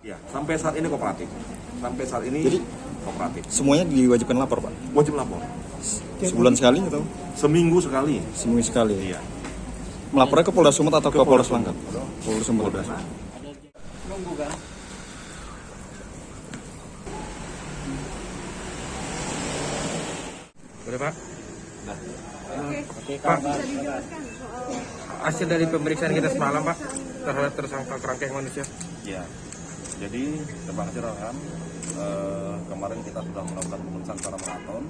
Ya, sampai saat ini kooperatif. Sampai saat ini Jadi, kooperatif. semuanya diwajibkan lapor, Pak? Wajib lapor. Sebulan sekali atau Seminggu sekali. seminggu sekali? Iya. Melapornya ke Polda Sumut atau ke Polres Polda Langkat? Polda Sumut. Nunggu kan? Boleh Pak? Oke, Pak, kabar. hasil dari pemeriksaan kita semalam Pak terhadap tersangka kerangkeng manusia. Ya, jadi terima kasih rekan. Kemarin kita sudah melakukan pemeriksaan secara maraton.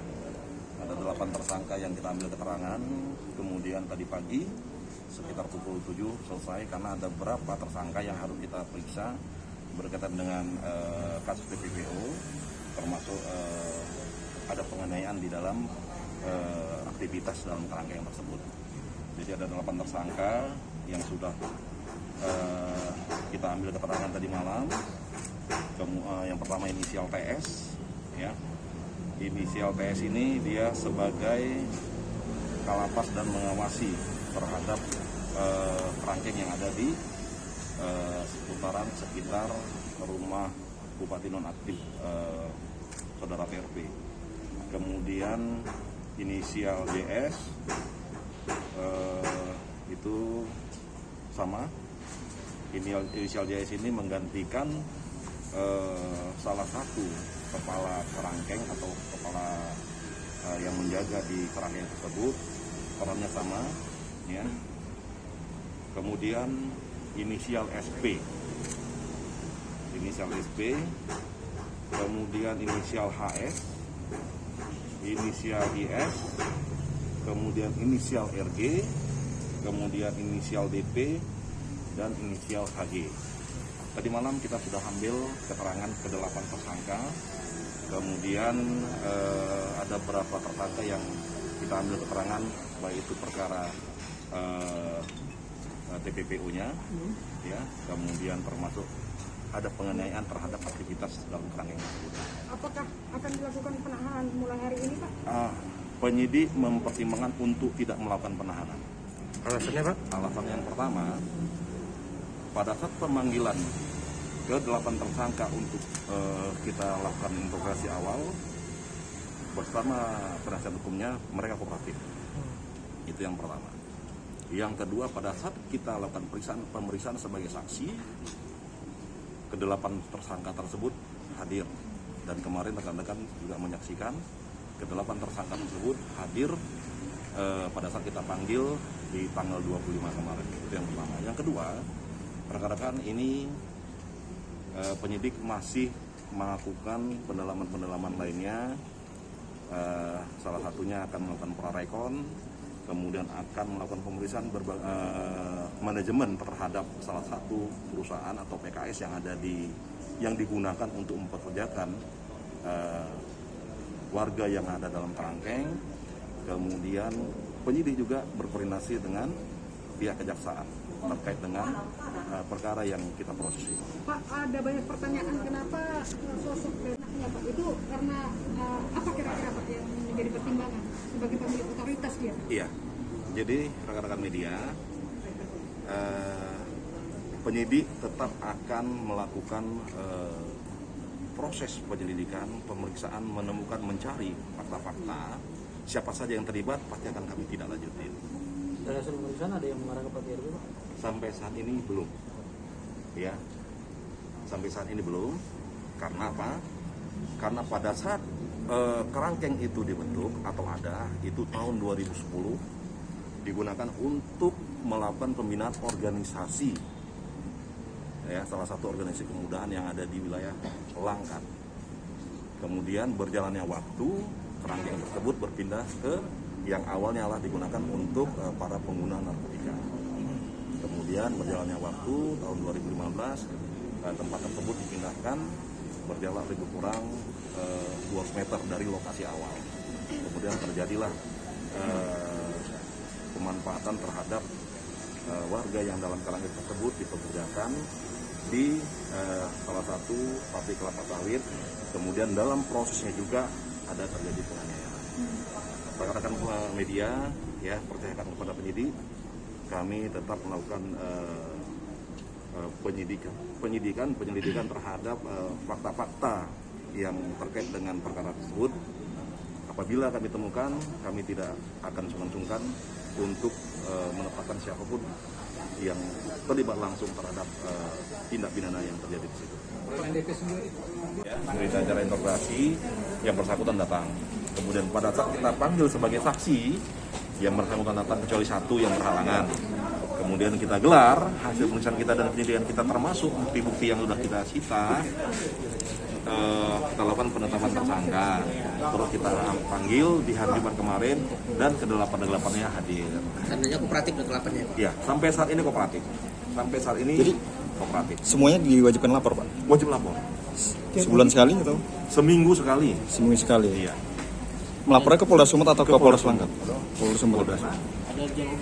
Ada 8 tersangka yang kita ambil keterangan. Kemudian tadi pagi sekitar pukul 7 selesai karena ada beberapa tersangka yang harus kita periksa berkaitan dengan kasus TPPO, termasuk ada penganiayaan di dalam aktivitas dalam kerangkeng tersebut. Jadi ada 8 tersangka yang sudah kita ambil keterangan tadi malam. Yang pertama inisial TS, ya. Inisial TS ini dia sebagai kalapas dan mengawasi terhadap kerangkeng yang ada di seputaran sekitar rumah Bupati Nonaktif Saudara PRP. Kemudian inisial JS itu sama. Inisial JS ini menggantikan salah satu kepala kerangkeng atau kepala yang menjaga di kerangkeng tersebut, perannya sama, ya. Kemudian inisial SP, kemudian inisial HS, inisial IS, kemudian inisial RG, kemudian inisial DP, dan inisial HG. Tadi malam kita sudah ambil keterangan ke-8 tersangka, kemudian ada beberapa tersangka yang kita ambil keterangan, baik itu perkara TPPU-nya, ya, kemudian termasuk ada penganiayaan terhadap aktivitas dalam kerangkeng tersebut. Apakah akan dilakukan penahanan mulai hari ini, Pak? Penyidik mempertimbangkan untuk tidak melakukan penahanan. Alasannya Pak? Alasan yang pertama, pada saat pemanggilan ke-8 tersangka untuk kita lakukan interogasi awal bersama penasihat hukumnya, mereka kooperatif. Itu yang pertama. Yang kedua, pada saat kita lakukan pemeriksaan sebagai saksi, ke-8 tersangka tersebut hadir. Dan kemarin rekan-rekan juga menyaksikan ke-8 tersangka tersebut hadir pada saat kita panggil di tanggal 25 kemarin. Itu yang pertama. Yang kedua, rekan-rekan, ini penyidik masih melakukan pendalaman lainnya. Salah satunya akan melakukan prarekon, kemudian akan melakukan pemeriksaan manajemen terhadap salah satu perusahaan atau PKS yang digunakan untuk mempekerjakan warga yang ada dalam kerangkeng. Kemudian penyidik juga berkoordinasi dengan pihak kejaksaan terkait dengan perkara yang kita proses ini. Pak, ada banyak pertanyaan kenapa sosok anaknya, Pak? Itu karena apa kira-kira, Pak, yang menjadi pertimbangan sebagai pemilik otoritas dia? Iya, jadi rekan-rekan media, penyidik tetap akan melakukan proses penyelidikan, pemeriksaan, mencari fakta-fakta. Siapa saja yang terlibat pasti akan kami tidak lanjutin. Dari hasil pemeriksaan ada yang mengarah ke Pak RB, Pak? Sampai saat ini belum, ya. Sampai saat ini belum. Karena apa? Karena pada saat kerangkeng itu dibentuk atau ada, itu tahun 2010 digunakan untuk melakukan pembinaan organisasi, ya, salah satu organisasi kemudahan yang ada di wilayah Langkat. Kemudian berjalannya waktu, kerangkeng tersebut berpindah ke yang awalnya lah digunakan untuk para pengguna narkotika. Kemudian berjalannya waktu, tahun 2015 tempat tersebut dipindahkan, berjalan lebih kurang 200 meter dari lokasi awal. Kemudian terjadilah pemanfaatan terhadap warga yang dalam kerangkeng tersebut dipekerjakan di salah satu pabrik kelapa sawit. Kemudian dalam prosesnya juga ada terjadi penganiayaan. Rekan-rekan media, ya, percayakan kepada penyidik, kami tetap melakukan penyelidikan terhadap fakta-fakta yang terkait dengan perkara tersebut. Apabila kami temukan, kami tidak akan sungkan-sungkan untuk menetapkan siapapun yang terlibat langsung terhadap tindak pidana yang terjadi di situ. Ya, dari acara interogasi yang bersangkutan datang. Kemudian pada saat kita panggil sebagai saksi, yang bersangkutan datang kecuali satu yang berhalangan. Kemudian kita gelar hasil pemeriksaan kita dan penyelidikan kita termasuk bukti-bukti yang sudah kita sita. Kita lakukan penetapan tersangka, terus kita panggil di hari Jumat kemarin dan ke-8-8-nya hadir. Tandanya kooperatif dan kelapannya. Ya, sampai saat ini kooperatif. Sampai saat ini Jadi, kooperatif. Semuanya diwajibkan lapor, Pak? Wajib lapor. Sebulan sekali atau Seminggu sekali. seminggu sekali? Iya. Melapornya ke Polda Sumut atau ke Polres Langkat? Polda Sumut. Ada jalur